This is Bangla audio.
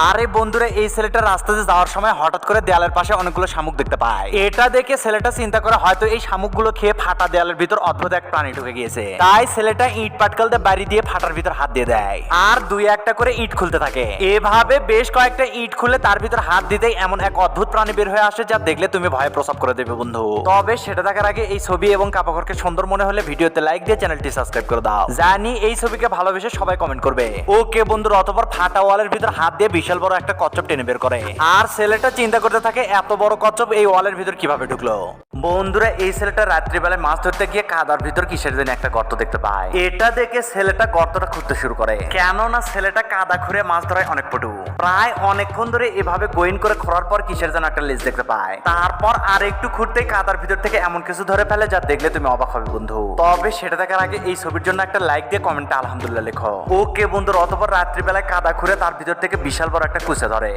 আরে বন্ধুরা, এই ছেলেটা রাস্তাতে যাওয়ার সময় হঠাৎ করে দেয়ালের পাশে অনেকগুলো শামুক দেখতে পায়। এটা দেখে ছেলেটা চিন্তা করে হয়তো এই শামুকগুলো খেয়ে ফাটা দেয়ালের ভিতর অদ্ভুত এক প্রাণী ঢুকে গিয়েছে। তাই ছেলেটা ইট পাটকেল দিয়ে বাড়ি দিয়ে ফাটার ভিতর হাত দিয়ে দেয় আর দুই একটা করে ইট খুলতে থাকে। এভাবে বেশ কয়েকটা ইট খুলে তার ভিতর হাত দিতেই এমন এক অদ্ভুত প্রাণী বের হয়ে আসে যা দেখলে তুমি ভয়ে প্রস্রাব করে দেবে বন্ধু। তবে সেটা দেখার আগে এই ছবি এবং কাপড়কে সুন্দর মনে হলে ভিডিওতে লাইক দিয়ে চ্যানেলটি সাবস্ক্রাইব করে দাও। জানি এই ছবিকে ভালোবেসে সবাই কমেন্ট করবে। ওকে বন্ধুরা, অতঃপর ফাটা ওয়ালের ভিতর হাত দিয়ে বিশাল বড় একটা কচ্ছপ টেনে বের করে আর ছেলেটা চিন্তা করতে থাকে এত বড় কচ্ছপ এই ওয়ালের ভিতর কিভাবে ঢুকলো। বন্ধুরা, এই ছেলেটা রাত্রিবেলায় মাছ ধরতে গিয়ে কাদার ভিতর কিসের জন্য একটা গর্ত দেখতে পায়। এটা দেখে ছেলেটা গর্তটা খুঁড়তে শুরু করে, কেননা ছেলেটা কাদা খুঁড়ে মাছ ধরায় অনেক পটু। প্রায় অনেকক্ষণ ধরে এভাবে গোইন করে খোঁড়ার পর কিসের যেন একটা লেজ দেখতে পায়। তারপর আর একটু খুঁড়তেই কাদার ভিতর থেকে এমন কিছু ধরে ফেলে যা দেখলে তুমি অবাক হবে বন্ধু। তবে সেটা দেখার আগে এই ছবির জন্য একটা লাইক দিয়ে কমেন্টে আলহামদুলিল্লাহ লেখো। ওকে বন্ধুরা, অতঃপর রাত্রিবেলায় কাদা খুঁড়ে তার ভিতর থেকে বিশাল বড় একটা কুচে ধরে।